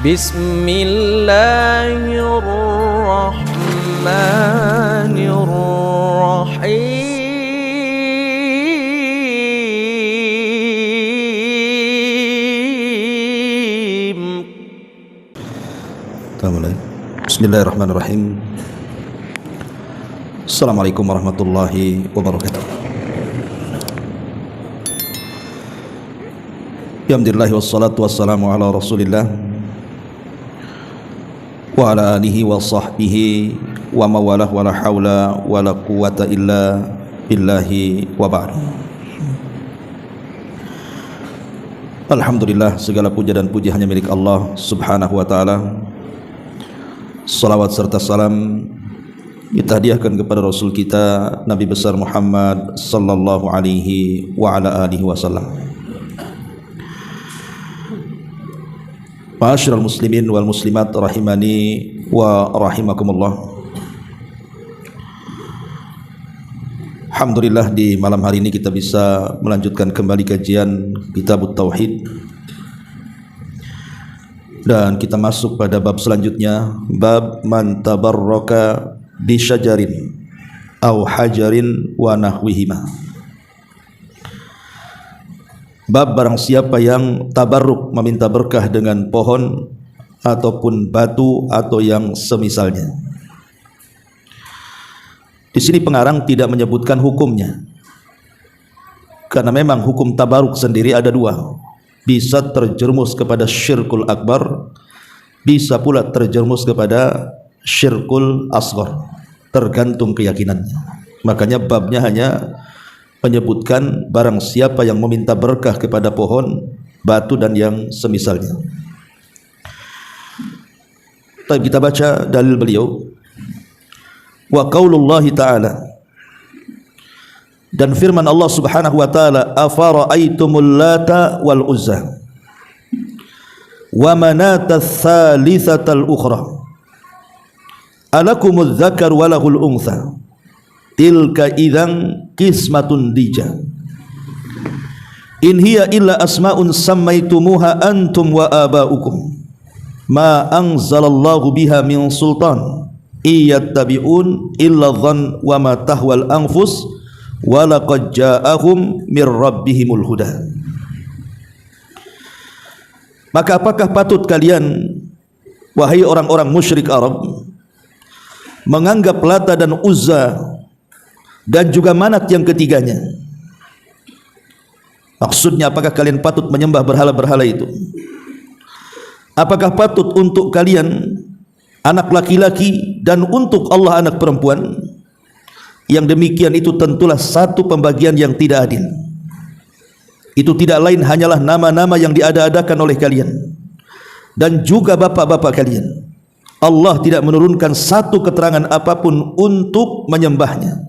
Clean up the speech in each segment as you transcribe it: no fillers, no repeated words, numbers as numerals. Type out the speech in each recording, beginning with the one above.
Bismillahirrahmanirrahim. Bismillahirrahmanirrahim. Assalamualaikum warahmatullahi wabarakatuh. Alhamdulillah wassalatu wassalamu ala Rasulillah wa ala alihi wa sahbihi wa mawalah wa la hawla wa la quwata illa billahi wa ba'd. Alhamdulillah, segala puja dan puji hanya milik Allah Subhanahu wa taala. Salawat serta salam kita hadiahkan kepada Rasul kita Nabi besar Muhammad sallallahu alaihi wa ala alihi wasallam. Ma'asyiral muslimin wal muslimat rahimani wa rahimakumullah. Alhamdulillah, di malam hari ini kita bisa melanjutkan kembali kajian Kitabut Tauhid. Dan kita masuk pada bab selanjutnya, bab man tabarraka bi syajarin aw hajarin wa nahwihima. Bab barang siapa yang tabarruk, meminta berkah dengan pohon ataupun batu atau yang semisalnya. Di sini pengarang tidak menyebutkan hukumnya, karena memang hukum tabarruk sendiri ada dua. Bisa terjerumus kepada syirkul akbar, bisa pula terjerumus kepada syirkul asghar, tergantung keyakinannya. Makanya babnya hanya menyebutkan barang siapa yang meminta berkah kepada pohon, batu dan yang semisalnya. Kita baca dalil beliau. Wa qaulullahi ta'ala, dan firman Allah Subhanahu wa taala, afara'aitumul lata wal uzza wa manata tsalitsatal ukhra alakumudz dzakar wa lahul untha tilka idzan qismatun dija in hiya illa asmaun sammaitumuha antum wa abaukum ma anzalallahu biha min sultan iyattabi'un illa dhann wa ma tahwal anfus wa laqad ja'ahum mir rabbihimul huda. Maka apakah patut kalian, wahai orang-orang musyrik Arab, menganggap Lata dan Uzza dan juga Manat yang ketiganya? Maksudnya, apakah kalian patut menyembah berhala-berhala itu? Apakah patut untuk kalian anak laki-laki dan untuk Allah anak perempuan? Yang demikian itu tentulah satu pembagian yang tidak adil. Itu tidak lain hanyalah nama-nama yang diada-adakan oleh kalian dan juga bapak-bapak kalian. Allah tidak menurunkan satu keterangan apapun untuk menyembahnya.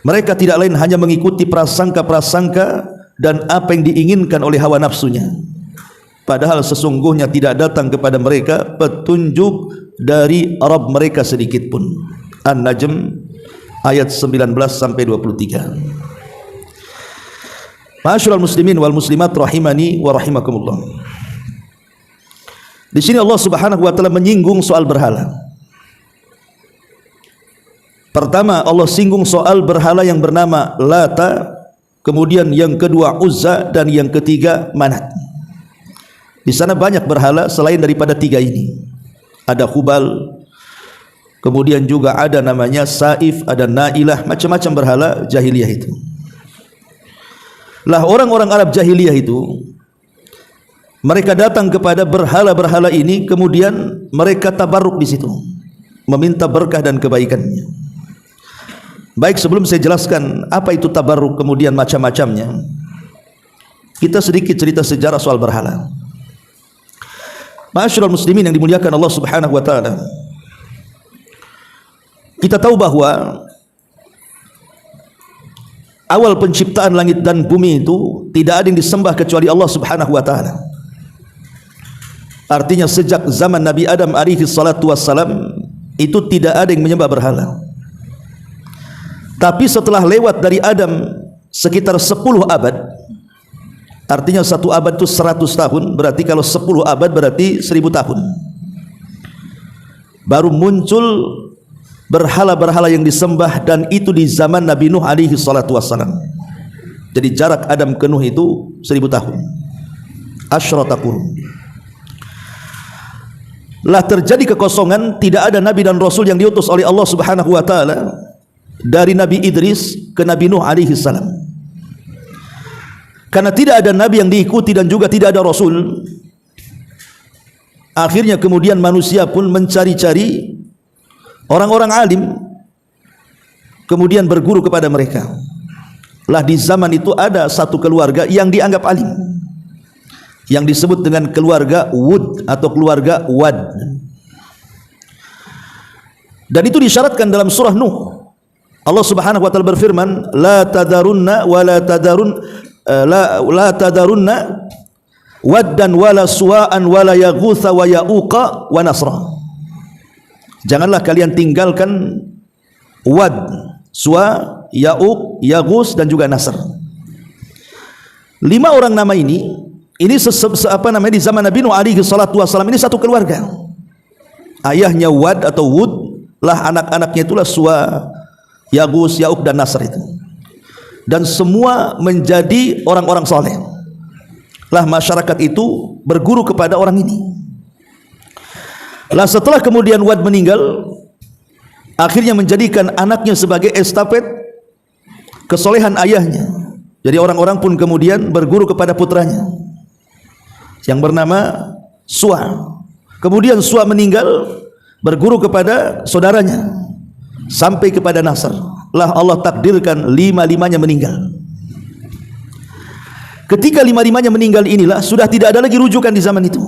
Mereka tidak lain hanya mengikuti prasangka-prasangka dan apa yang diinginkan oleh hawa nafsunya. Padahal sesungguhnya tidak datang kepada mereka petunjuk dari Rabb mereka sedikit pun. An-Najm ayat 19 sampai 23. Ma'asyiral muslimin wal muslimat rahimani wa rahimakumullah. Di sini Allah Subhanahu wa taala menyinggung soal berhala. Pertama, Allah singgung soal berhala yang bernama Lata, kemudian yang kedua Uzza, dan yang ketiga Manat. Di sana banyak berhala selain daripada tiga ini. Ada Hubal, kemudian juga ada namanya Saif, ada Nailah, macam-macam berhala jahiliyah itu. Lah orang-orang Arab jahiliyah itu, mereka datang kepada berhala-berhala ini, kemudian mereka tabarruk di situ, meminta berkah dan kebaikannya. Baik, sebelum saya jelaskan apa itu tabarruk kemudian macam-macamnya, kita sedikit cerita sejarah soal berhala. Ma'asyiral muslimin yang dimuliakan Allah Subhanahu wa taala, kita tahu bahwa awal penciptaan langit dan bumi itu tidak ada yang disembah kecuali Allah Subhanahu wa taala. Artinya sejak zaman Nabi Adam alaihi salatu wassalam itu tidak ada yang menyembah berhala. Tapi setelah lewat dari Adam sekitar 10 abad, Artinya 1 abad itu 100 tahun, berarti kalau 10 abad berarti 1000 tahun. Baru muncul berhala-berhala yang disembah, dan itu di zaman Nabi Nuh alaihi salatu wassalam. Jadi jarak Adam ke Nuh itu 1000 tahun. Asyrata qurun. Lah terjadi kekosongan, tidak ada nabi dan rasul yang diutus oleh Allah Subhanahu wa taala dari Nabi Idris ke Nabi Nuh alaihi salam. Karena tidak ada nabi yang diikuti dan juga tidak ada rasul, akhirnya kemudian manusia pun mencari-cari orang-orang alim, kemudian berguru kepada mereka. Lah di zaman itu ada satu keluarga yang dianggap alim, yang disebut dengan keluarga Wud atau keluarga Wad. Dan itu disyaratkan dalam surah Nuh. Allah Subhanahu wa taala berfirman, la tadarunna wa la tadarun la tadarunna waddan wala suwa'an wala yaghutha wa ya'uqa wa nasra. Janganlah kalian tinggalkan Wad, Suwa, Ya'uq, Yaghus dan juga Nasr. 5 orang nama ini di zaman Nabi Nuh alaihi salatu wasallam ini satu keluarga. Ayahnya Wad atau Wud, lah anak-anaknya itulah Suwa, Yaghus, Ya'uq dan Nasr itu. Dan semua menjadi orang-orang saleh. Lah masyarakat itu berguru kepada orang ini. Lah setelah kemudian Wad meninggal, akhirnya menjadikan anaknya sebagai estafet kesolehan ayahnya. Jadi orang-orang pun kemudian berguru kepada putranya yang bernama Suwa. Kemudian Suwa meninggal, berguru kepada saudaranya sampai kepada Nasr. Lah Allah takdirkan 5-5-nya meninggal. Ketika 5-5-nya meninggal inilah sudah tidak ada lagi rujukan di zaman itu.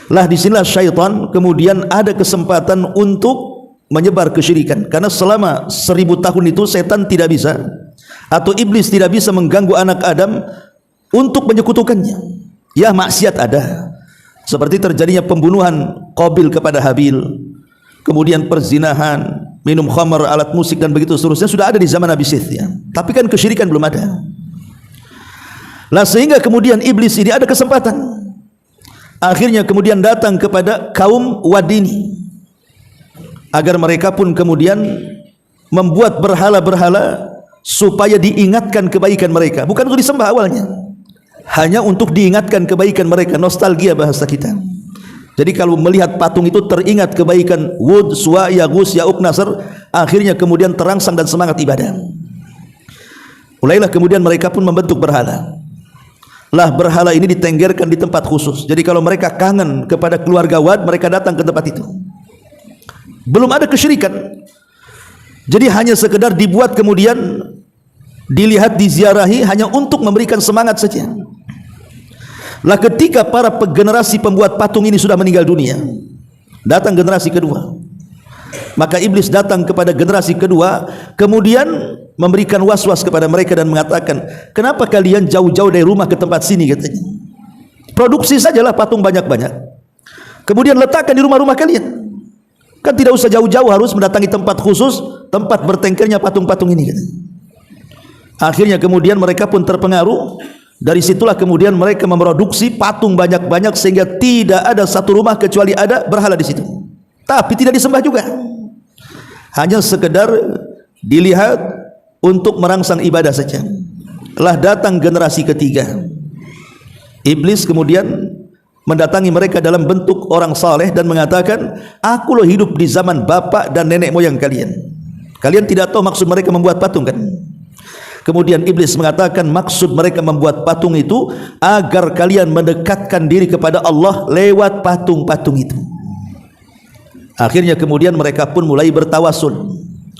Lah disinilah syaitan kemudian ada kesempatan untuk menyebar kesyirikan, karena selama 1000 tahun itu setan tidak bisa atau iblis tidak bisa mengganggu anak Adam untuk menyekutukannya. Ya, maksiat ada, seperti terjadinya pembunuhan Qabil kepada Habil, kemudian perzinahan, minum khamar, alat musik dan begitu seterusnya sudah ada di zaman Nabi Syith ya. Tapi kan kesyirikan belum ada. Lah sehingga kemudian iblis ini ada kesempatan, akhirnya kemudian datang kepada kaum Wad ini agar mereka pun kemudian membuat berhala-berhala supaya diingatkan kebaikan mereka, bukan untuk disembah awalnya, hanya untuk diingatkan kebaikan mereka, nostalgia bahasa kita. Jadi kalau melihat patung itu teringat kebaikan Wud, Suwa, Yaghus, Ya'uq, Nasr, akhirnya kemudian terangsang dan semangat ibadah. Mulailah kemudian mereka pun membentuk berhala. Lah berhala ini ditenggerkan di tempat khusus. Jadi kalau mereka kangen kepada keluarga Wad, mereka datang ke tempat itu. Belum ada kesyirikan. Jadi hanya sekedar dibuat kemudian dilihat, diziarahi hanya untuk memberikan semangat saja. Lah ketika para generasi pembuat patung ini sudah meninggal dunia, datang generasi kedua. Maka iblis datang kepada generasi kedua, kemudian memberikan was-was kepada mereka dan mengatakan, kenapa kalian jauh-jauh dari rumah ke tempat sini, katanya. Produksi sajalah patung banyak-banyak, kemudian letakkan di rumah-rumah kalian. Kan tidak usah jauh-jauh harus mendatangi tempat khusus, tempat bertengkernya patung-patung ini, katanya. Akhirnya kemudian mereka pun terpengaruh. Dari situlah kemudian mereka memproduksi patung banyak-banyak sehingga tidak ada satu rumah kecuali ada berhala di situ. Tapi tidak disembah juga, hanya sekedar dilihat untuk merangsang ibadah saja. Lah datang generasi ketiga, iblis kemudian mendatangi mereka dalam bentuk orang saleh dan mengatakan, aku loh hidup di zaman bapak dan nenek moyang kalian. Kalian tidak tahu maksud mereka membuat patung kan? Kemudian iblis mengatakan maksud mereka membuat patung itu agar kalian mendekatkan diri kepada Allah lewat patung-patung itu. Akhirnya kemudian mereka pun mulai bertawasul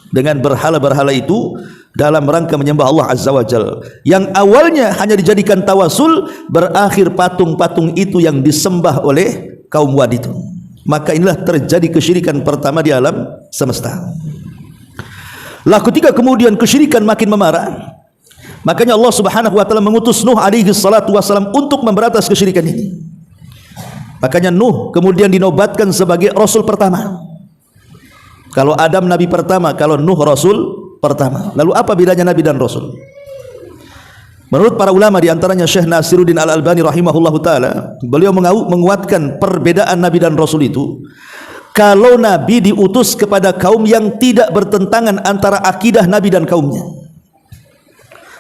dengan berhala-berhala itu dalam rangka menyembah Allah Azza wa Jalla. Yang awalnya hanya dijadikan tawasul, berakhir patung-patung itu yang disembah oleh kaum Wad itu. Maka inilah terjadi kesyirikan pertama di alam semesta. Lah ketika kemudian kesyirikan makin memarah, makanya Allah Subhanahu wa taala mengutus Nuh alaihi salatu wasalam untuk memberantas kesyirikan ini. Makanya Nuh kemudian dinobatkan sebagai rasul pertama. Kalau Adam nabi pertama, kalau Nuh rasul pertama. Lalu apa bedanya nabi dan rasul? Menurut para ulama di antaranya Syekh Nasiruddin Al-Albani rahimahullahu taala, beliau menguatkan perbedaan Nabi dan Rasul itu. Kalau Nabi diutus kepada kaum yang tidak bertentangan antara akidah Nabi dan kaumnya.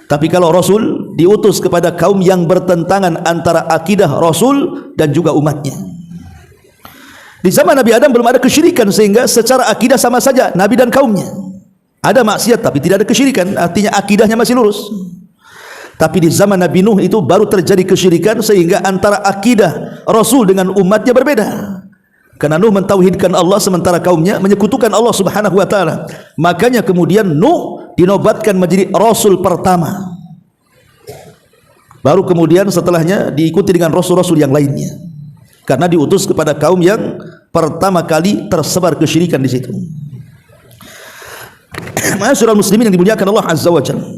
Tapi kalau Rasul diutus kepada kaum yang bertentangan antara akidah Rasul dan juga umatnya. Di zaman Nabi Adam belum ada kesyirikan, sehingga secara akidah sama saja Nabi dan kaumnya. Ada maksiat tapi tidak ada kesyirikan, artinya akidahnya masih lurus. Tapi di zaman Nabi Nuh itu baru terjadi kesyirikan, sehingga antara akidah Rasul dengan umatnya berbeda. Karena Nuh mentauhidkan Allah sementara kaumnya menyekutukan Allah Subhanahu wa taala. Makanya kemudian Nuh dinobatkan menjadi Rasul pertama. Baru kemudian setelahnya diikuti dengan rasul-rasul yang lainnya. Karena diutus kepada kaum yang pertama kali tersebar kesyirikan di situ. Ma'asyiral muslimin yang dimuliakan Allah Azza wa Jalla.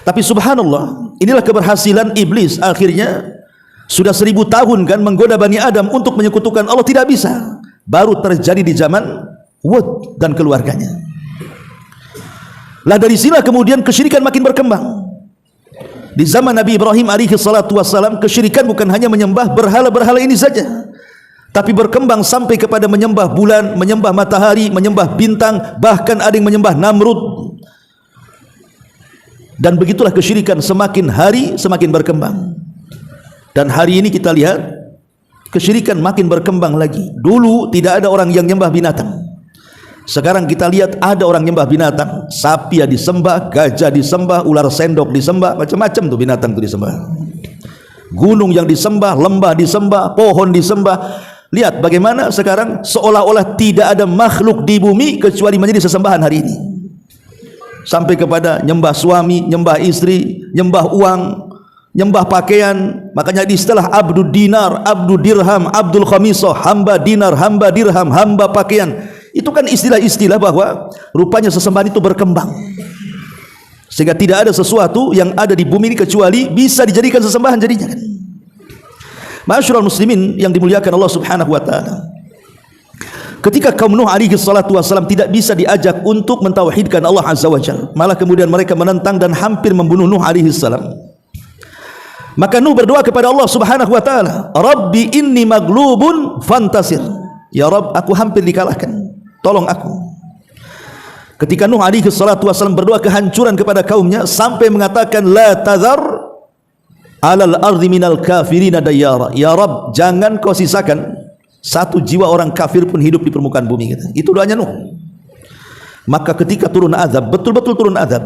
Tapi subhanallah, inilah keberhasilan iblis. Akhirnya sudah 1000 tahun kan menggoda Bani Adam untuk menyekutukan Allah, tidak bisa. Baru terjadi di zaman Hud dan keluarganya. Lah dari sinilah kemudian kesyirikan makin berkembang. Di zaman Nabi Ibrahim alaihi salatu wassalam, kesyirikan bukan hanya menyembah berhala-berhala ini saja, tapi berkembang sampai kepada menyembah bulan, menyembah matahari, menyembah bintang, bahkan ada yang menyembah Namrud. Dan begitulah kesyirikan semakin hari semakin berkembang. Dan hari ini kita lihat kesyirikan makin berkembang lagi. Dulu tidak ada orang yang nyembah binatang. Sekarang kita lihat ada orang nyembah binatang. Sapi ya disembah, gajah disembah, ular sendok disembah, macam-macam tuh binatang itu disembah. Gunung yang disembah, lembah disembah, pohon disembah. Lihat bagaimana sekarang seolah-olah tidak ada makhluk di bumi kecuali menjadi sesembahan hari ini. Sampai kepada nyembah suami, nyembah istri, nyembah uang, nyembah pakaian. Makanya di istilah abdul dinar, abdul dirham, abdul khamisah, hamba dinar, hamba dirham, hamba pakaian, itu kan istilah-istilah bahwa rupanya sesembahan itu berkembang, sehingga tidak ada sesuatu yang ada di bumi ini kecuali bisa dijadikan sesembahan jadinya kan. Ma'asyiral muslimin yang dimuliakan Allah Subhanahu wa taala, ketika kaum Nuh alaihi salatu wassalam tidak bisa diajak untuk mentauhidkan Allah Azza wa Jalla, malah kemudian mereka menentang dan hampir membunuh Nuh alaihi salam. Maka Nuh berdoa kepada Allah Subhanahu wa taala, Rabbi inni maglubun fantasir. Ya Rabb, aku hampir dikalahkan, tolong aku. Ketika Nuh alaihi salatu wassalam berdoa kehancuran kepada kaumnya, sampai mengatakan la tadhar alal ardi minal kafirina dayyara. Ya Rabb, jangan kau sisakan satu jiwa orang kafir pun hidup di permukaan bumi kita. Itu doanya Nuh. Maka ketika turun azab, betul-betul turun azab,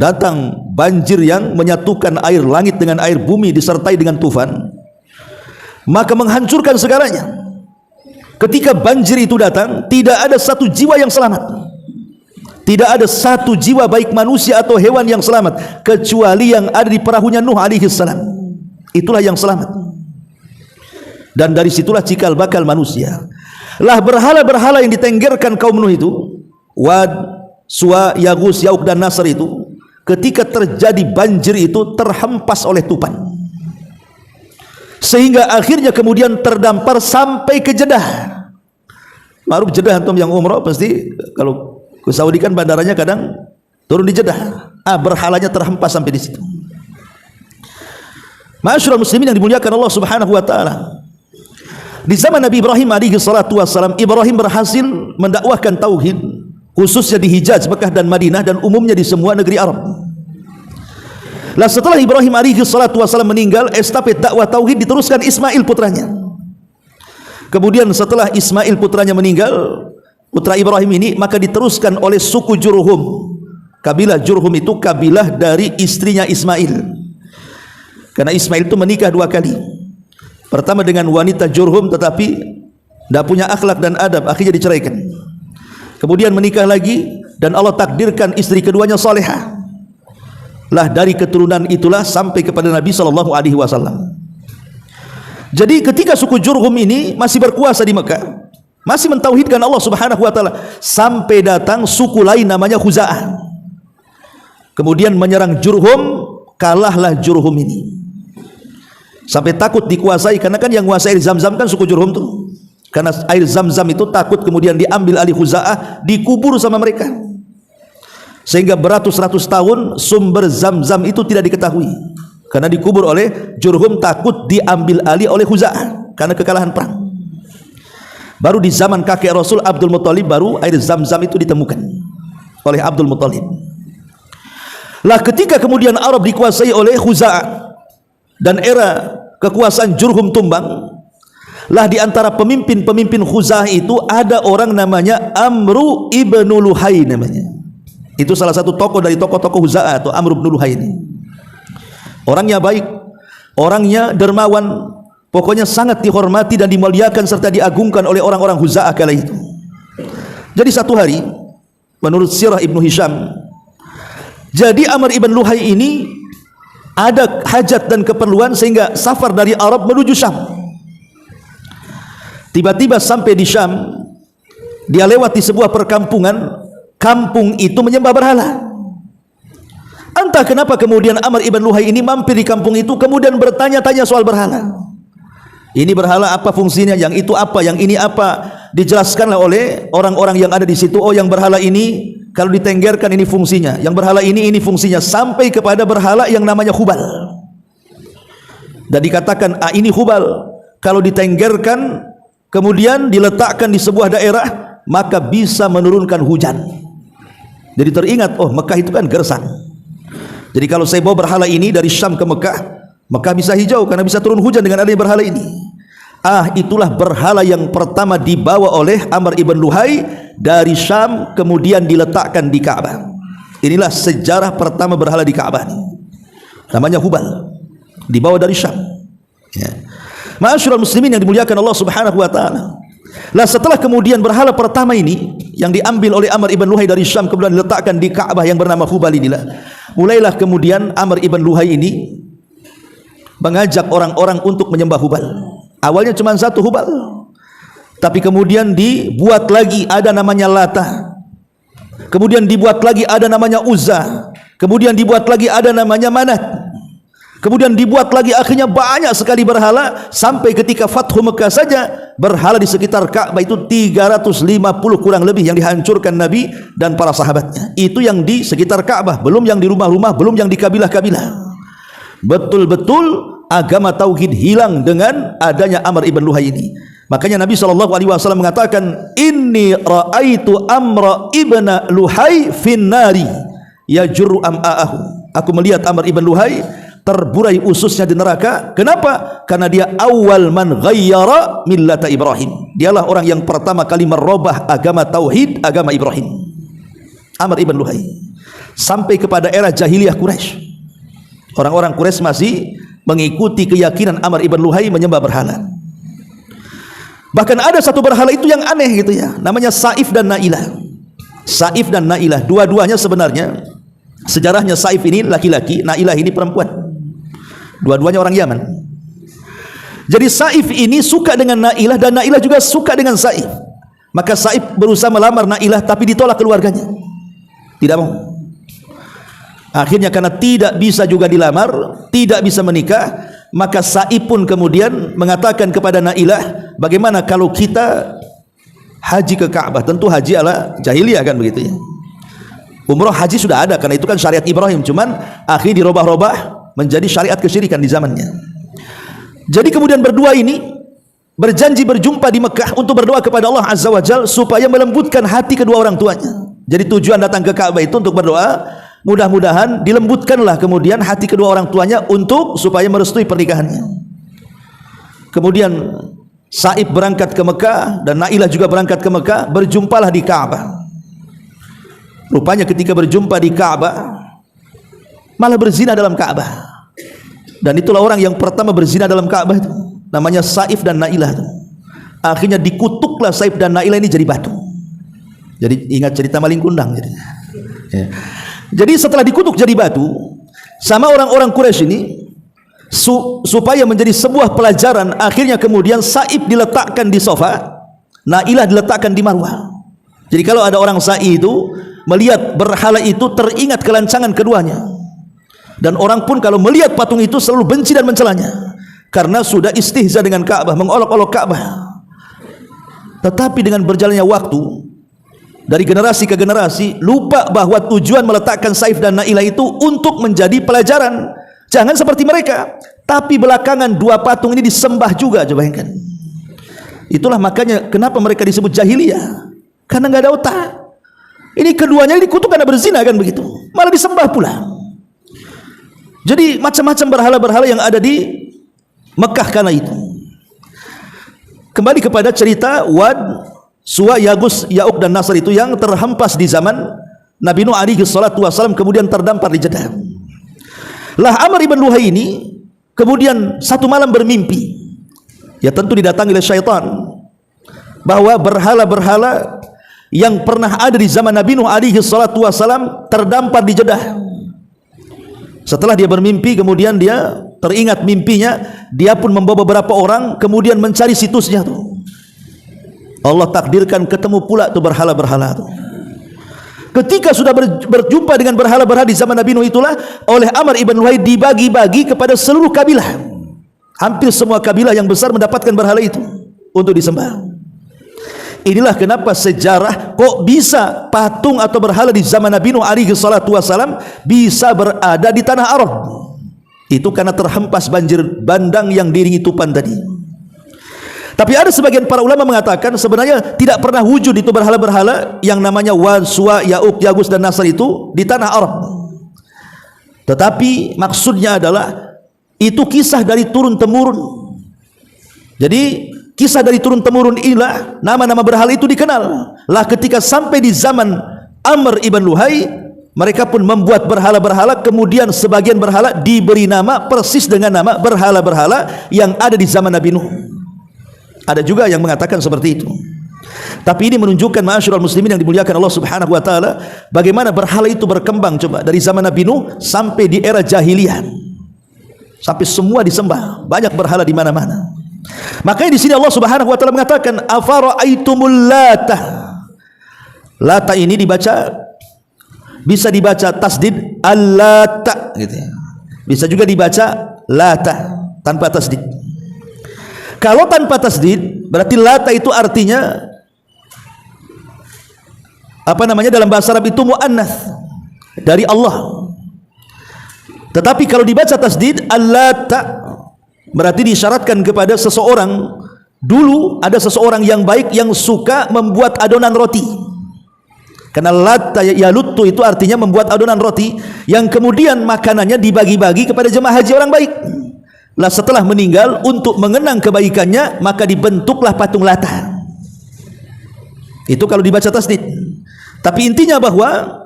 datang banjir yang menyatukan air langit dengan air bumi disertai dengan tufan, maka menghancurkan segalanya. Ketika banjir itu datang, tidak ada satu jiwa yang selamat. Tidak ada satu jiwa baik manusia atau hewan yang selamat kecuali yang ada di perahunya Nuh alaihi salam. Itulah yang selamat. Dan dari situlah cikal bakal manusia. Lah berhala-berhala yang ditenggerkan kaum Nuh itu, Wad, Suwa, Yagus, Yauk dan Nasr itu, ketika terjadi banjir itu terhempas oleh tupan, sehingga akhirnya kemudian terdampar sampai ke Jeddah. Ma'ruf Jeddah, antum yang umrah pasti kalau ke Saudi kan bandaranya kadang turun di Jeddah. Berhalanya terhempas sampai di situ. Ma'asyiral muslimin yang dimuliakan Allah Subhanahu wa taala, di zaman Nabi Ibrahim alaihi salatu wassalam, Ibrahim berhasil mendakwahkan tauhid, khususnya di Hijaz, Mekah dan Madinah, dan umumnya di semua negeri Arab. Lah setelah Ibrahim alaihi salatu wassalam meninggal, estafet dakwah tauhid diteruskan Ismail putranya. Kemudian setelah Ismail putranya meninggal, putra Ibrahim ini, maka diteruskan oleh suku Jurhum. Kabilah Jurhum itu kabilah dari istrinya Ismail. Karena Ismail itu menikah 2 kali. Pertama dengan wanita Jurhum tetapi tidak punya akhlak dan adab, akhirnya diceraikan. Kemudian menikah lagi dan Allah takdirkan istri keduanya salihah. Lah dari keturunan itulah sampai kepada Nabi sallallahu alaihi wasallam. Jadi ketika suku Jurhum ini masih berkuasa di Mekah, masih mentauhidkan Allah Subhanahu wa taala, sampai datang suku lain namanya Khuza'ah. Kemudian menyerang Jurhum, kalahlah Jurhum ini. Sampai takut dikuasai, karena kan yang menguasai air Zam-Zam kan suku Jurhum tuh. Karena air Zam-Zam itu takut kemudian diambil alih Khuza'ah, dikubur sama mereka. sehingga beratus-ratus tahun sumber Zam-Zam itu tidak diketahui karena dikubur oleh Jurhum, takut diambil alih oleh Khuza'ah karena kekalahan perang. Baru di zaman kakek Rasul Abdul Muthalib baru air Zam-Zam itu ditemukan oleh Abdul Muthalib. Lah ketika kemudian Arab dikuasai oleh Khuza'ah dan era kekuasaan Jurhum tumbang, lah di antara pemimpin-pemimpin Khuza'ah itu ada orang namanya Amru ibnu Luhai namanya. Itu salah satu tokoh dari tokoh-tokoh Khuza'ah atau Amru ibnu Luhai ini. Orangnya baik, orangnya dermawan, pokoknya sangat dihormati dan dimuliakan serta diagungkan oleh orang-orang Khuza'ah kala itu. Jadi satu hari menurut sirah Ibnu Hisham, jadi Amr ibn Luhai ini ada hajat dan keperluan sehingga safar dari Arab menuju Syam. Tiba-tiba sampai di Syam, dia lewati sebuah perkampungan. Kampung itu menyembah berhala. Entah kenapa kemudian Amr ibn Luhai ini mampir di kampung itu, kemudian bertanya-tanya soal berhala. Ini berhala apa fungsinya, yang itu apa, yang ini apa. Dijelaskanlah oleh orang-orang yang ada di situ. Oh, yang berhala ini kalau ditenggerkan ini fungsinya, yang berhala ini fungsinya, sampai kepada berhala yang namanya Hubal. Dan dikatakan, ini Hubal kalau ditenggerkan kemudian diletakkan di sebuah daerah, maka bisa menurunkan hujan. Jadi teringat, oh Mekah itu kan gersang. Jadi kalau saya bawa berhala ini dari Syam ke Mekah, Mekah bisa hijau karena bisa turun hujan dengan adanya berhala ini. Itulah berhala yang pertama dibawa oleh Amr ibn Luhai dari Syam, kemudian diletakkan di Ka'bah. Inilah sejarah pertama berhala di Ka'bah ini. Namanya Hubal, dibawa dari Syam. Ya. Ma'asyiral muslimin yang dimuliakan Allah Subhanahu wa taala. Lah setelah kemudian berhala pertama ini yang diambil oleh Amr ibn Luhai dari Syam kemudian diletakkan di Ka'bah yang bernama Hubal inilah, mulailah kemudian Amr ibn Luhai ini mengajak orang-orang untuk menyembah Hubal. Awalnya cuma satu Hubal, tapi kemudian dibuat lagi ada namanya Lata, kemudian dibuat lagi ada namanya Uzza, kemudian dibuat lagi ada namanya Manat, kemudian dibuat lagi, akhirnya banyak sekali berhala sampai ketika Fathu Mekah saja berhala di sekitar Ka'bah itu 350 kurang lebih yang dihancurkan Nabi dan para sahabatnya. Itu yang di sekitar Ka'bah, belum yang di rumah-rumah, belum yang di kabilah-kabilah. Betul-betul agama tauhid hilang dengan adanya Amr ibn Luhai ini. Makanya Nabi SAW mengatakan, inni ra'aitu Amr ibn Luhai finnari yajurru am'a'ahu. Aku melihat Amr ibn Luhai terburai ususnya di neraka. Kenapa? Karena dia awal man ghayyara millata Ibrahim. Dialah orang yang pertama kali merubah agama tauhid, agama Ibrahim. Amr ibn Luhai. Sampai kepada era jahiliyah Quraisy, orang-orang Quraisy masih mengikuti keyakinan Amr ibn Luhai menyembah berhala. Bahkan ada satu berhala itu yang aneh gitu ya, namanya Saif dan Nailah. Saif dan Nailah, dua-duanya sebenarnya sejarahnya, Saif ini laki-laki, Nailah ini perempuan. Dua-duanya orang Yaman. Jadi Saif ini suka dengan Nailah dan Nailah juga suka dengan Saif. Maka Saif berusaha melamar Nailah tapi ditolak keluarganya. Tidak mau. Akhirnya karena tidak bisa juga dilamar, tidak bisa menikah, maka Saif pun kemudian mengatakan kepada Nailah, bagaimana kalau kita haji ke Ka'bah? Tentu haji ala jahiliyah kan begitu ya. Umrah haji sudah ada karena itu kan syariat Ibrahim, cuman akhirnya dirubah-rubah menjadi syariat kesyirikan di zamannya. Jadi kemudian berdua ini berjanji berjumpa di Mekah untuk berdoa kepada Allah Azza wa Jalla supaya melembutkan hati kedua orang tuanya. Jadi tujuan datang ke Ka'bah itu untuk berdoa, mudah-mudahan dilembutkanlah kemudian hati kedua orang tuanya untuk supaya merestui pernikahannya. Kemudian Saif berangkat ke Mekah dan Nailah juga berangkat ke Mekah, berjumpalah di Ka'bah. Rupanya ketika berjumpa di Ka'bah malah berzina dalam Ka'bah. Dan itulah orang yang pertama berzina dalam Ka'bah itu, namanya Saif dan Nailah itu. Akhirnya dikutuklah Saif dan Nailah ini jadi batu. Jadi ingat cerita maling kundang jadi. Ya. Jadi setelah dikutuk jadi batu sama orang-orang Quraisy ini, supaya menjadi sebuah pelajaran, akhirnya kemudian Saif diletakkan di sofa, Nailah diletakkan di marwah. Jadi kalau ada orang Sa'i itu melihat berhala itu teringat kelancangan keduanya. Dan orang pun kalau melihat patung itu selalu benci dan mencelanya karena sudah istihza dengan Ka'bah, mengolok-olok Ka'bah. Tetapi dengan berjalannya waktu dari generasi ke generasi, lupa bahwa tujuan meletakkan Saif dan Nailah itu untuk menjadi pelajaran. Jangan seperti mereka. Tapi belakangan dua patung ini disembah juga, coba bayangkan. Itulah makanya kenapa mereka disebut jahiliyah, karena nggak ada otak. Ini keduanya dikutuk karena berzina, kan begitu, malah disembah pula. Jadi macam-macam berhala-berhala yang ada di Mekah kala itu. Kembali kepada cerita Wad, Suwa, Yagus, Ya'uq dan Nasr itu yang terhempas di zaman Nabi Nuh alaihi salatu wasallam, kemudian terdampar di Jeddah. Lah Amr ibn Luhai ini kemudian satu malam bermimpi, ya tentu didatangi oleh syaitan, bahwa berhala-berhala yang pernah ada di zaman Nabi Nuh alaihi salatu wasallam terdampar di Jeddah. Setelah dia bermimpi, kemudian dia teringat mimpinya, dia pun membawa beberapa orang kemudian mencari situsnya tuh. Allah takdirkan ketemu pula tuh berhala-berhala tuh. Ketika sudah berjumpa dengan berhala-berhala di zaman Nabi Nuh itulah, oleh Amr ibn Luhai dibagi-bagi kepada seluruh kabilah. Hampir semua kabilah yang besar mendapatkan berhala itu untuk disembah. Inilah kenapa sejarah kok bisa patung atau berhala di zaman Nabi Nuh alaihi salatu wasalam bisa berada di tanah Arab. Itu karena terhempas banjir bandang yang diiringi tupan tadi. Tapi ada sebagian para ulama mengatakan sebenarnya tidak pernah wujud itu berhala-berhala yang namanya Wad, Suwa, Ya'uq, Yagus dan Nasr itu di tanah Arab. Tetapi maksudnya adalah itu kisah dari turun-temurun. Jadi kisah dari turun-temurun inilah nama-nama berhala itu dikenal. Lah ketika sampai di zaman Amr ibn Luhai, mereka pun membuat berhala-berhala, kemudian sebagian berhala diberi nama persis dengan nama berhala-berhala yang ada di zaman Nabi Nuh. Ada juga yang mengatakan seperti itu. Tapi ini menunjukkan ma'asyiral muslimin yang dimuliakan Allah Subhanahu wa taala, bagaimana berhala itu berkembang coba dari zaman Nabi Nuh sampai di era jahiliyah. Sampai semua disembah, banyak berhala di mana-mana. Makanya di sini Allah Subhanahu wa taala mengatakan afara'aitumul lata. Lata ini bisa dibaca tasdid al-lata gitu ya. Bisa juga dibaca lata tanpa tasdid. Kalau tanpa tasdid berarti lata itu artinya apa namanya, dalam bahasa Arab itu muannats dari Allah. Tetapi kalau dibaca tasdid al-lata berarti diisyaratkan kepada seseorang. Dulu ada seseorang yang baik yang suka membuat adonan roti. Karena latta yaluttu itu artinya membuat adonan roti yang kemudian makanannya dibagi-bagi kepada jemaah haji orang baik. Lah setelah meninggal, untuk mengenang kebaikannya maka dibentuklah patung Lata. Itu kalau dibaca tasdid. Tapi intinya bahwa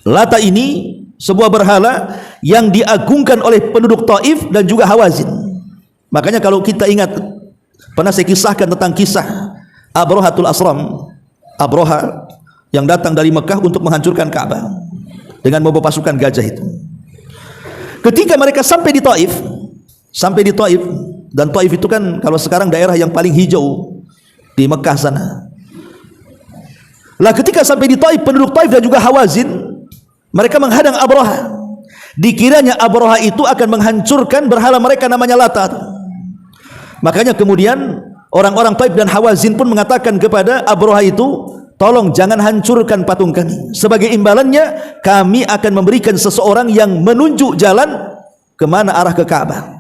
Lata ini sebuah berhala yang diagungkan oleh penduduk Taif dan juga Hawazin. Makanya kalau kita ingat, pernah saya kisahkan tentang kisah Abrohatul Asram, Abroha yang datang dari Mekah untuk menghancurkan Ka'bah dengan membawa pasukan gajah itu. Ketika mereka sampai di Taif, dan Taif itu kan kalau sekarang daerah yang paling hijau di Mekah sana. Lah ketika sampai di Taif, penduduk Taif dan juga Hawazin, mereka menghadang Abroha. Dikiranya Abroha itu akan menghancurkan berhala mereka namanya Lata. Makanya kemudian orang-orang Taif dan Hawazin pun mengatakan kepada Abroha itu, tolong jangan hancurkan patung kami. Sebagai imbalannya kami akan memberikan seseorang yang menunjuk jalan kemana arah ke Ka'bah.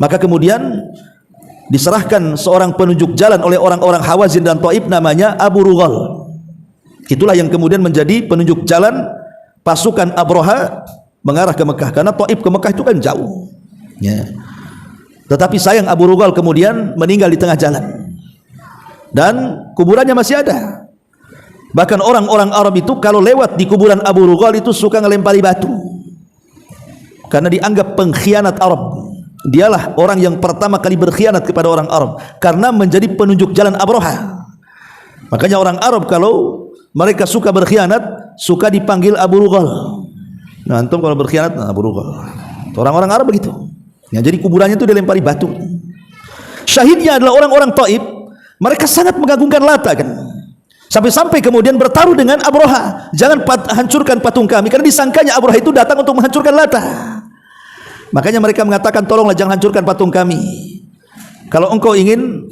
Maka kemudian diserahkan seorang penunjuk jalan oleh orang-orang Hawazin dan Taif namanya Abu Rughal. Itulah yang kemudian menjadi penunjuk jalan pasukan Abroha mengarah ke Mekah, karena Taif ke Mekah itu kan jauh ya. Tetapi sayang Abu Rughal kemudian meninggal di tengah jalan dan kuburannya masih ada. Bahkan orang-orang Arab itu kalau lewat di kuburan Abu Rughal itu suka ngelempari batu karena dianggap pengkhianat Arab. Dialah orang yang pertama kali berkhianat kepada orang Arab karena menjadi penunjuk jalan Abroha. Makanya orang Arab kalau mereka suka berkhianat suka dipanggil Abu Rughal. Nah, antum kalau berkhianat Abu Rughal. Orang-orang Arab begitu. Ya, jadi kuburannya itu dilempari batu. Syahidnya adalah orang-orang Taif. Mereka sangat mengagungkan Lata kan. Sampai-sampai kemudian bertaruh dengan Abroha, jangan hancurkan patung kami, karena disangkanya Abroha itu datang untuk menghancurkan Lata. Makanya mereka mengatakan, tolonglah jangan hancurkan patung kami. Kalau engkau ingin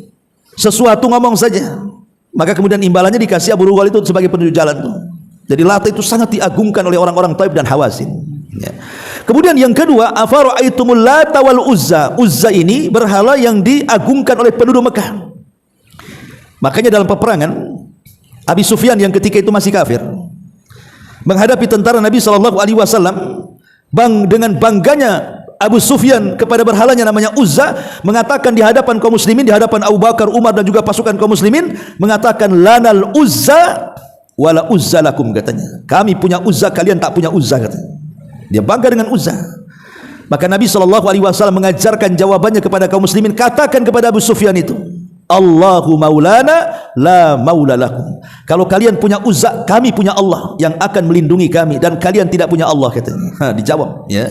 sesuatu ngomong saja. Maka kemudian imbalannya dikasih Abu Rughal itu sebagai penunjuk jalan tuh. Jadi Lata itu sangat diagungkan oleh orang-orang Taif dan Hawazin. Ya. Kemudian yang kedua, afara'aitumul Lata wal Uzza. Uzza ini berhala yang diagungkan oleh penduduk Mekah. Makanya dalam peperangan Abi Sufyan yang ketika itu masih kafir menghadapi tentara Nabi SAW, dengan bangganya Abu Sufyan kepada berhalanya namanya Uzza, mengatakan di hadapan kaum muslimin, di hadapan Abu Bakar, Umar dan juga pasukan kaum muslimin, mengatakan lanal Uzza wala Uzza lakum, katanya. Kami punya Uzza, kalian tak punya Uzza, katanya. Dia bangga dengan Uzza. Maka Nabi SAW mengajarkan jawabannya kepada kaum muslimin, katakan kepada Abu Sufyan itu, Allahu maulana la maula lakum. Kalau kalian punya Uzza, kami punya Allah yang akan melindungi kami, dan kalian tidak punya Allah, katanya. Dijawab, ya.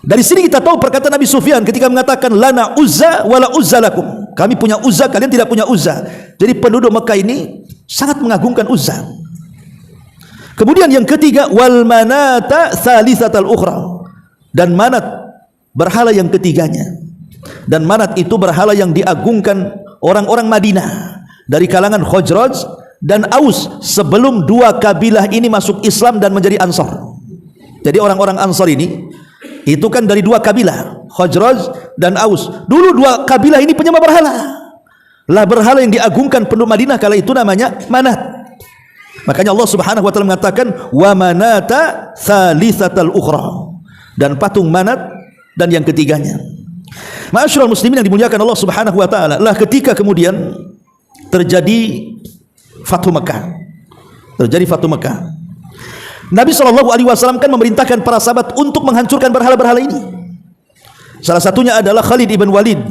Dari sini kita tahu perkataan Nabi Sufyan ketika mengatakan lana Uzza wala Uzza lakum. Kami punya Uzza, kalian tidak punya Uzza. Jadi penduduk Mekah ini sangat mengagungkan Uzza. Kemudian yang ketiga, wal manata tsalitsatal ukhra. Dan Manat berhala yang ketiganya. Dan Manat itu berhala yang diagungkan orang-orang Madinah dari kalangan Khazraj dan Aus sebelum dua kabilah ini masuk Islam dan menjadi Ansar. Jadi orang-orang Ansar ini itu kan dari dua kabilah, Khazraj dan Aus. Dulu dua kabilah ini penyembah berhala. Lah berhala yang diagungkan penduduk Madinah kala itu namanya Manat. Makanya Allah Subhanahu wa taala mengatakan wa manata tsalitsatal ukhra. Dan patung Manat dan yang ketiganya. Ma'asyiral muslimin yang dimuliakan Allah Subhanahu wa taala, lah ketika kemudian terjadi Fathu Mekah. Terjadi Fathu Mekah. Nabi SAW kan memerintahkan para sahabat untuk menghancurkan berhala-berhala ini. Salah satunya adalah Khalid ibn Walid,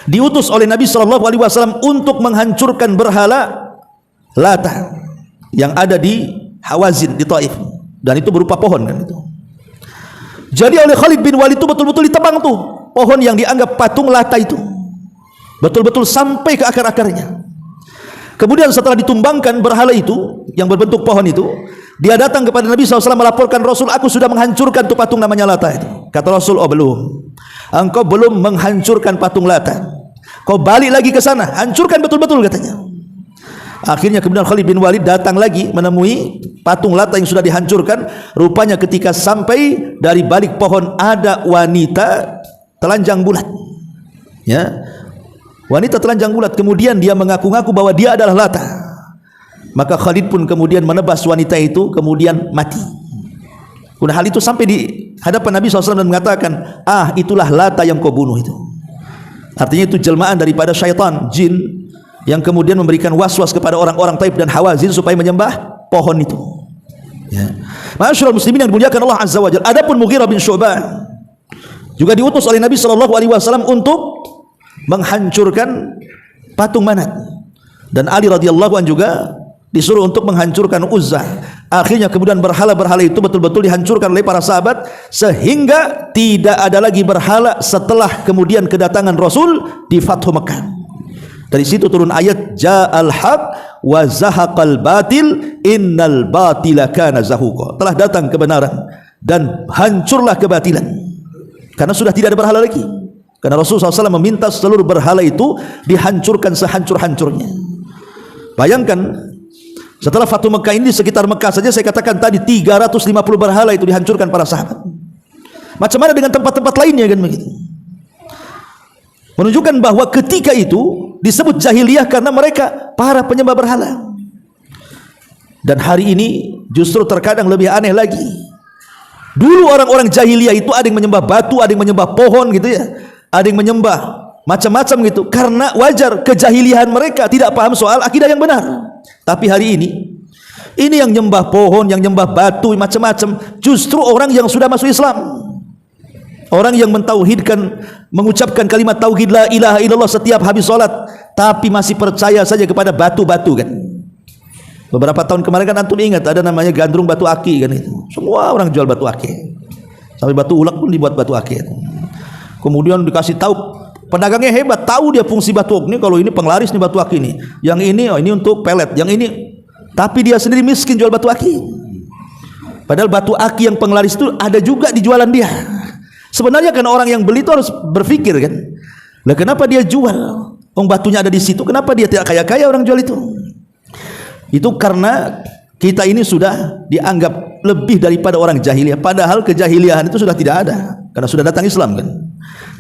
diutus oleh Nabi SAW untuk menghancurkan berhala Lata yang ada di Hawazin, di Taif, dan itu berupa pohon kan itu. Jadi oleh Khalid bin Walid itu betul-betul ditebang tuh pohon yang dianggap patung Lata itu, betul-betul sampai ke akar-akarnya. Kemudian setelah ditumbangkan berhala itu yang berbentuk pohon itu, dia datang kepada Nabi SAW melaporkan, Rasul, aku sudah menghancurkan tuh patung namanya Lata itu. Kata Rasul, oh belum, engkau belum menghancurkan patung Lata, kau balik lagi ke sana, hancurkan betul-betul, katanya. Akhirnya kemudian Khalid bin Walid datang lagi menemui patung Lata yang sudah dihancurkan. Rupanya ketika sampai, dari balik pohon ada wanita telanjang bulat, ya, wanita telanjang bulat. Kemudian dia mengaku-ngaku bahwa dia adalah Lata. Maka Khalid pun kemudian menebas wanita itu, kemudian mati. Kemudian hal itu sampai di hadapan Nabi SAW dan mengatakan, ah, itulah Lata yang kau bunuh itu. Artinya itu jelmaan daripada syaitan, jin, yang kemudian memberikan was-was kepada orang-orang Taif dan Hawazin supaya menyembah pohon itu. Ya. Ma'asyiral muslimin yang dimuliakan Allah Azza wa Jalla. Adapun Mughirah bin Syu'bah juga diutus oleh Nabi SAW untuk menghancurkan patung Manat, dan Ali radhiyallahu anhu juga disuruh untuk menghancurkan Uzza. Akhirnya kemudian berhala-berhala itu betul-betul dihancurkan oleh para sahabat, sehingga tidak ada lagi berhala setelah kemudian kedatangan Rasul di Fathu Mekah. Dari situ turun ayat ja'al haq wa zahaqal batil innal batila kana zahuqa. Telah datang kebenaran dan hancurlah kebatilan, karena sudah tidak ada berhala lagi. Karena Rasulullah SAW meminta seluruh berhala itu dihancurkan sehancur-hancurnya. Bayangkan, setelah Fathu Mekah ini, sekitar Mekah saja saya katakan tadi 350 berhala itu dihancurkan para sahabat. Macam mana dengan tempat-tempat lainnya kan begitu? Menunjukkan bahwa ketika itu disebut jahiliyah karena mereka para penyembah berhala. Dan hari ini justru terkadang lebih aneh lagi. Dulu orang-orang jahiliyah itu ada yang menyembah batu, ada yang menyembah pohon gitu ya, ada yang menyembah macam-macam gitu, karena wajar kejahiliahan mereka, tidak paham soal akidah yang benar. Tapi hari ini yang nyembah pohon, yang nyembah batu, macam-macam, justru orang yang sudah masuk Islam, orang yang mentauhidkan, mengucapkan kalimat tauhid la ilaha illallah setiap habis sholat, tapi masih percaya saja kepada batu-batu kan. Beberapa tahun kemarin kan antum ingat ada namanya gandrung batu aki kan itu. Semua orang jual batu aki. Sampai batu ulak pun dibuat batu aki. Kemudian dikasih tahu, pedagangnya hebat, tahu dia fungsi batu ini, kalau ini penglaris nih batu aki nih. Yang ini oh ini untuk pelet, yang ini. Tapi dia sendiri miskin jual batu aki. Padahal batu aki yang penglaris itu ada juga di jualan dia. Sebenarnya kan orang yang beli itu harus berpikir kan, lah kenapa dia jual? Batunya ada di situ, kenapa dia tidak kaya-kaya orang jual itu? Itu karena kita ini sudah dianggap lebih daripada orang jahiliyah, padahal kejahiliahan itu sudah tidak ada karena sudah datang Islam kan.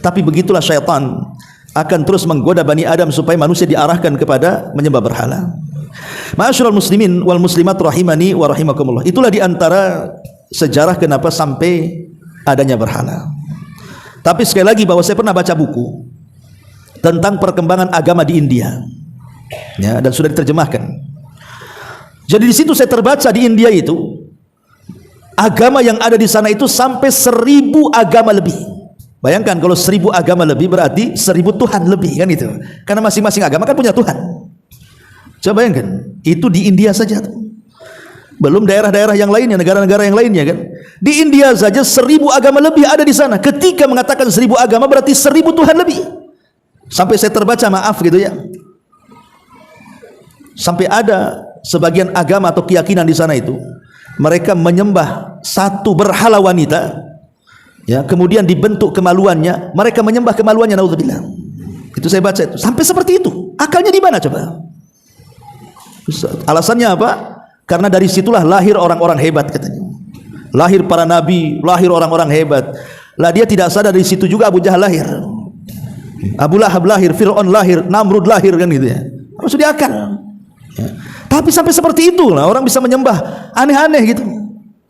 Tapi begitulah syaitan akan terus menggoda Bani Adam supaya manusia diarahkan kepada menyembah berhala. Ma'asyiral muslimin wal muslimat rahimani wa rahimakumullah. Itulah diantara sejarah kenapa sampai adanya berhala. Tapi sekali lagi, bahwa saya pernah baca buku tentang perkembangan agama di India, ya, dan sudah diterjemahkan. Jadi di situ saya terbaca di India itu agama yang ada di sana itu sampai 1000 agama lebih. Bayangkan kalau 1000 agama lebih berarti 1000 Tuhan lebih kan itu. Karena masing-masing agama kan punya Tuhan. Coba bayangkan, itu di India saja tuh. Belum daerah-daerah yang lainnya, negara-negara yang lainnya kan. Di India saja 1000 agama lebih ada di sana. Ketika mengatakan 1000 agama berarti 1000 Tuhan lebih. Sampai saya terbaca, maaf gitu ya, sampai ada sebagian agama atau keyakinan di sana itu mereka menyembah satu berhala wanita, ya, kemudian dibentuk kemaluannya, mereka menyembah kemaluannya, naudzubillah. Itu saya baca itu. Sampai seperti itu. Akalnya di mana coba? Alasannya apa? Karena dari situlah lahir orang-orang hebat katanya. Lahir para nabi, lahir orang-orang hebat. Lah dia tidak sadar dari situ juga Abu Jahal lahir. Abu Lahab lahir, Fir'aun lahir, Namrud lahir kan gitu ya. Harus diakal. Ya. Tapi sampai seperti itu lah orang bisa menyembah aneh-aneh gitu.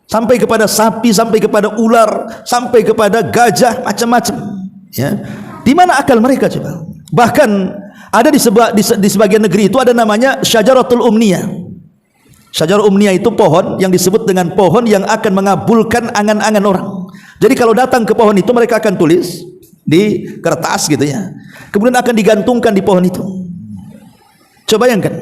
Sampai kepada sapi, sampai kepada ular, sampai kepada gajah, macam-macam. Ya. Di mana akal mereka coba? Bahkan ada di sebagian negeri itu ada namanya Syajaratul Umniyah. Syajarah Umniyah itu pohon yang disebut dengan pohon yang akan mengabulkan angan-angan orang. Jadi kalau datang ke pohon itu mereka akan tulis di kertas gitu ya. Kemudian akan digantungkan di pohon itu. Coba bayangkan.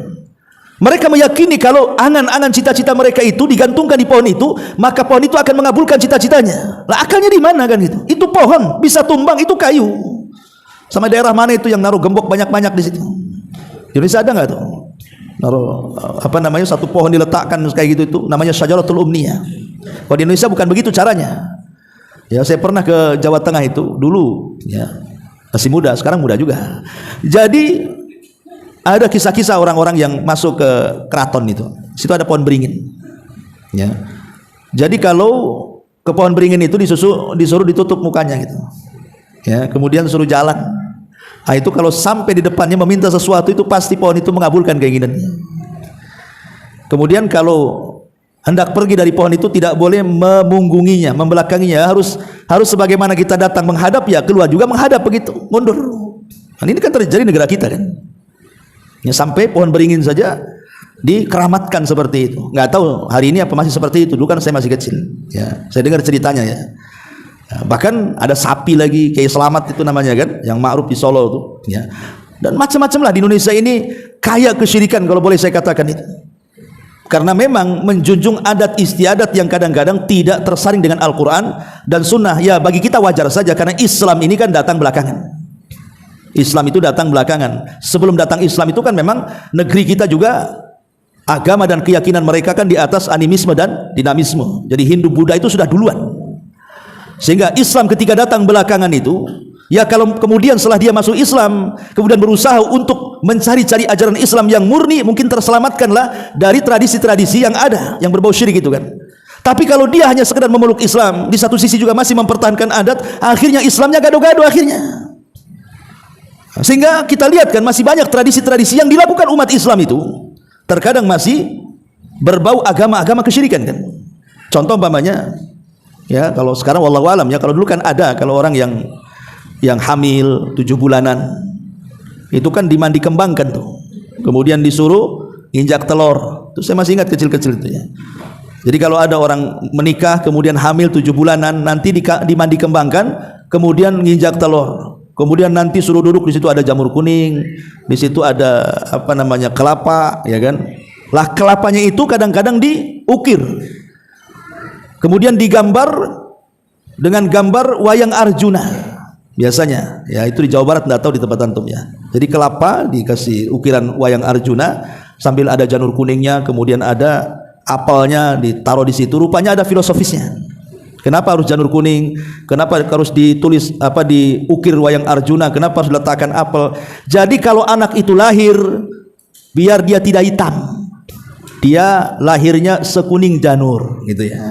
Mereka meyakini kalau angan-angan cita-cita mereka itu digantungkan di pohon itu, maka pohon itu akan mengabulkan cita-citanya. Lah akalnya di mana kan gitu? Itu pohon bisa tumbang, itu kayu. Sama daerah mana itu yang naruh gembok banyak-banyak di situ? Di Indonesia ada nggak tuh? Naruh apa namanya, satu pohon diletakkan kayak gitu, itu namanya Syajaratul Umniyah. Kalau di Indonesia bukan begitu caranya. Ya, saya pernah ke Jawa Tengah itu dulu, ya, masih muda, sekarang muda juga. Jadi ada kisah-kisah orang-orang yang masuk ke keraton itu. Situ ada pohon beringin. Ya. Jadi kalau ke pohon beringin itu disuruh ditutup mukanya gitu. Ya, kemudian suruh jalan. Nah, itu kalau sampai di depannya meminta sesuatu itu pasti pohon itu mengabulkan keinginannya. Kemudian kalau hendak pergi dari pohon itu tidak boleh memunggunginya, membelakanginya, harus sebagaimana kita datang menghadap, ya keluar juga menghadap begitu, mundur. Nah, ini kan terjadi di negara kita kan. Ya, sampai pohon beringin saja dikeramatkan seperti itu. Nggak tahu hari ini apa masih seperti itu. Dulu kan saya masih kecil. Ya, saya dengar ceritanya ya. Ya, bahkan ada sapi lagi, Kiai Selamat itu namanya kan, yang ma'ruf di Solo itu. Ya. Dan macam-macam lah di Indonesia ini kaya kesyirikan kalau boleh saya katakan itu. Karena memang menjunjung adat istiadat yang kadang-kadang tidak tersaring dengan Al-Quran dan Sunnah. Ya bagi kita wajar saja karena Islam ini kan datang belakangan. Islam itu datang belakangan. Sebelum datang Islam itu kan memang negeri kita juga agama dan keyakinan mereka kan di atas animisme dan dinamisme. Jadi Hindu Buddha itu sudah duluan. Sehingga Islam ketika datang belakangan itu, ya kalau kemudian setelah dia masuk Islam kemudian berusaha untuk mencari-cari ajaran Islam yang murni, mungkin terselamatkanlah dari tradisi-tradisi yang ada yang berbau syirik itu kan. Tapi kalau dia hanya sekedar memeluk Islam, di satu sisi juga masih mempertahankan adat, akhirnya Islamnya gado-gado akhirnya. Sehingga kita lihat kan masih banyak tradisi-tradisi yang dilakukan umat Islam itu terkadang masih berbau agama-agama kesyirikan kan. Contoh umpamanya, ya kalau sekarang wallahu alam ya, kalau dulu kan ada, kalau orang yang hamil 7 bulanan itu kan dimandi kembangkan tuh, kemudian disuruh injak telur. Itu saya masih ingat kecil-kecil itu ya. Jadi kalau ada orang menikah kemudian hamil 7 bulanan, nanti dimandi kembangkan, kemudian nginjak telur. Kemudian nanti suruh duduk, di situ ada jamur kuning, di situ ada apa namanya kelapa, ya kan? Lah kelapanya itu kadang-kadang diukir. Kemudian digambar dengan gambar wayang Arjuna. Biasanya, ya itu di Jawa Barat, enggak tahu di tempat antum ya. Jadi kelapa dikasih ukiran wayang Arjuna sambil ada janur kuningnya, kemudian ada apelnya ditaruh di situ. Rupanya ada filosofisnya. Kenapa harus janur kuning? Kenapa harus ditulis diukir wayang Arjuna? Kenapa harus diletakkan apel? Jadi kalau anak itu lahir, biar dia tidak hitam, dia lahirnya sekuning janur, gitu ya.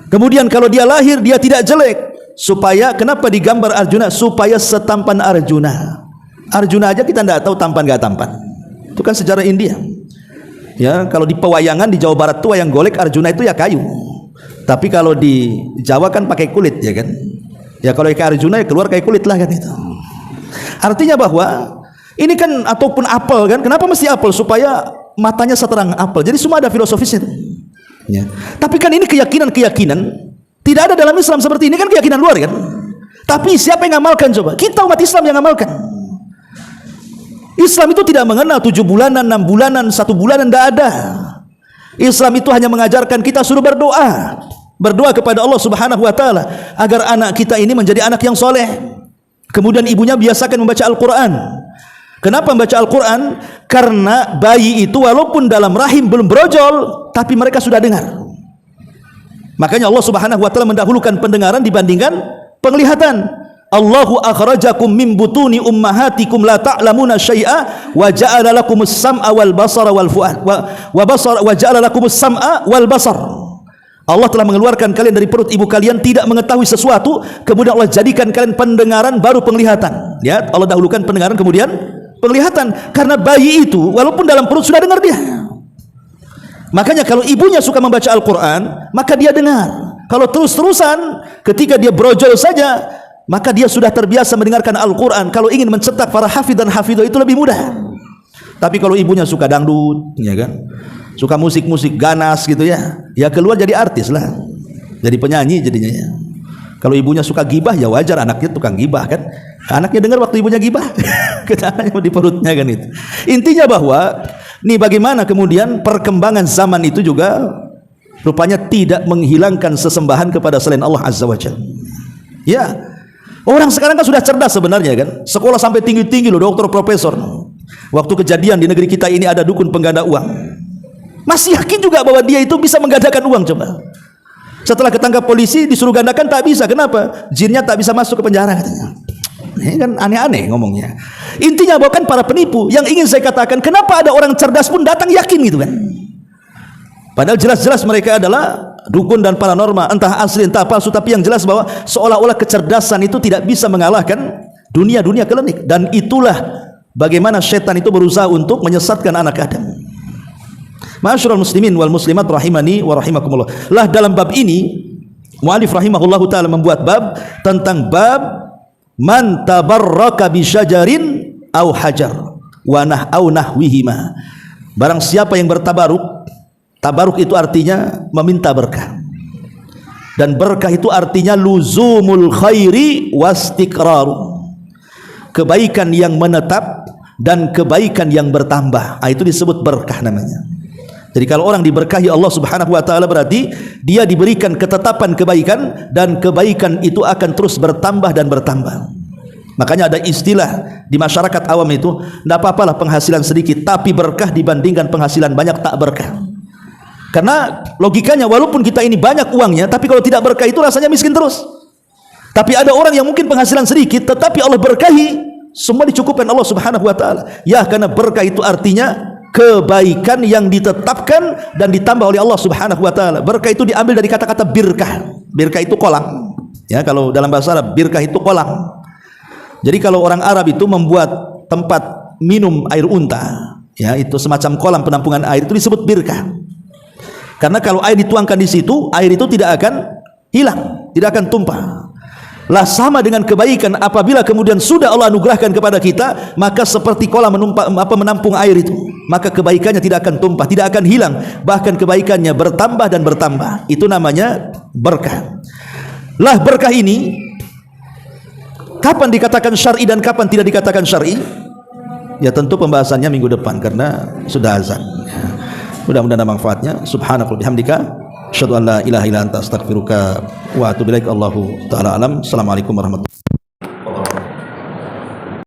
Kemudian kalau dia lahir dia tidak jelek, supaya kenapa digambar Arjuna? Supaya setampan Arjuna. Arjuna aja kita tidak tahu tampan gak tampan. Itu kan sejarah India. Ya, kalau di pewayangan di Jawa Barat tuh wayang golek Arjuna itu ya kayu. Tapi kalau di Jawa kan pakai kulit, ya kan? Ya kalau kayak Arjuna ya keluar kayak kulit lah kan itu. Artinya bahwa ini kan ataupun apel kan? Kenapa mesti apel? Supaya matanya seterang apel. Jadi semua ada filosofisnya. Ya. Tapi kan ini keyakinan-keyakinan tidak ada dalam Islam seperti ini, kan keyakinan luar kan? Tapi siapa yang ngamalkan coba? Kita umat Islam yang ngamalkan. Islam itu tidak mengenal 7 bulanan, 6 bulanan, 1 bulanan, tidak ada. Islam itu hanya mengajarkan kita suruh berdoa kepada Allah Subhanahu wa taala agar anak kita ini menjadi anak yang soleh. Kemudian ibunya biasakan membaca Al-Qur'an. Kenapa membaca Al-Qur'an? Karena bayi itu walaupun dalam rahim belum brojol, tapi mereka sudah dengar. Makanya Allah Subhanahu wa taala mendahulukan pendengaran dibandingkan penglihatan. Allahu akhrajakum min butuni ummahatikum la ta'lamuna syai'a wa ja'ala lakumus sam'a wal basara wal fu'ad wa ja'ala lakumus sam'a wal basar. Allah telah mengeluarkan kalian dari perut ibu kalian tidak mengetahui sesuatu, kemudian Allah jadikan kalian pendengaran baru penglihatan. Lihat, Allah dahulukan pendengaran kemudian penglihatan, karena bayi itu walaupun dalam perut sudah dengar dia. Makanya kalau ibunya suka membaca Al-Qur'an, maka dia dengar. Kalau terus-terusan ketika dia brojol saja, maka dia sudah terbiasa mendengarkan Al-Quran. Kalau ingin mencetak para hafidh dan hafidhah itu lebih mudah. Tapi kalau ibunya suka dangdut, ya kan, suka musik-musik ganas gitu ya, ya keluar jadi artis lah, jadi penyanyi jadinya ya. Kalau ibunya suka gibah, ya wajar anaknya tukang gibah kan. Anaknya dengar waktu ibunya gibah, ketananya di perutnya kan itu. Intinya bahwa nih bagaimana kemudian perkembangan zaman itu juga rupanya tidak menghilangkan sesembahan kepada selain Allah Azza wa Jalla. Ya. Orang sekarang kan sudah cerdas sebenarnya kan. Sekolah sampai tinggi-tinggi loh, dokter, profesor. Waktu kejadian di negeri kita ini ada dukun pengganda uang, masih yakin juga bahwa dia itu bisa menggandakan uang coba. Setelah ketangkap polisi disuruh gandakan tak bisa. Kenapa? Jinnya tak bisa masuk ke penjara katanya. Ini kan aneh-aneh ngomongnya. Intinya bahwa kan para penipu, yang ingin saya katakan, kenapa ada orang cerdas pun datang yakin gitu kan. Padahal jelas-jelas mereka adalah dukun dan paranormal, entah asli entah palsu, tapi yang jelas bahwa seolah-olah kecerdasan itu tidak bisa mengalahkan dunia-dunia klinik. Dan itulah bagaimana setan itu berusaha untuk menyesatkan anak Adam. Ma'asyiral muslimin wal muslimat rahimani wa rahimakumullah. Lah dalam bab ini mu'alif rahimahullahu taala membuat bab tentang bab man tabarraka bi syajarin au hajar wa nahwihima. Barang siapa yang bertabaruk, tabaruk itu artinya meminta berkah, dan berkah itu artinya luzumul khairi wastiqraru, kebaikan yang menetap dan kebaikan yang bertambah. Itu disebut berkah namanya. Jadi kalau orang diberkahi Allah Subhanahu wa taala, berarti dia diberikan ketetapan kebaikan, dan kebaikan itu akan terus bertambah dan bertambah. Makanya ada istilah di masyarakat awam itu, tidak apa-apalah penghasilan sedikit, tapi berkah dibandingkan penghasilan banyak tak berkah. Karena logikanya walaupun kita ini banyak uangnya, tapi kalau tidak berkah itu rasanya miskin terus. Tapi ada orang yang mungkin penghasilan sedikit, tetapi Allah berkahi, semua dicukupkan Allah Subhanahu wa taala. Ya, karena berkah itu artinya kebaikan yang ditetapkan dan ditambah oleh Allah Subhanahu wa taala. Berkah itu diambil dari kata-kata birkah. Birkah itu kolam. Ya, kalau dalam bahasa Arab birkah itu kolam. Jadi kalau orang Arab itu membuat tempat minum air unta, ya, itu semacam kolam penampungan air, itu disebut birkah. Karena kalau air dituangkan di situ, air itu tidak akan hilang, tidak akan tumpah. Lah sama dengan kebaikan, apabila kemudian sudah Allah anugerahkan kepada kita, maka seperti kolam menampung air itu, maka kebaikannya tidak akan tumpah, tidak akan hilang, bahkan kebaikannya bertambah dan bertambah. Itu namanya berkah. Lah berkah ini kapan dikatakan syar'i dan kapan tidak dikatakan syar'i? Ya tentu pembahasannya minggu depan karena sudah azan. Mudah-mudahan ada manfaatnya. Subhanakallahumma bihamdika asyhadu an la ilaha illa anta astaghfiruka wa atubu ilaik. Allahu taala alam. Assalamualaikum warahmatullahi wabarakatuh.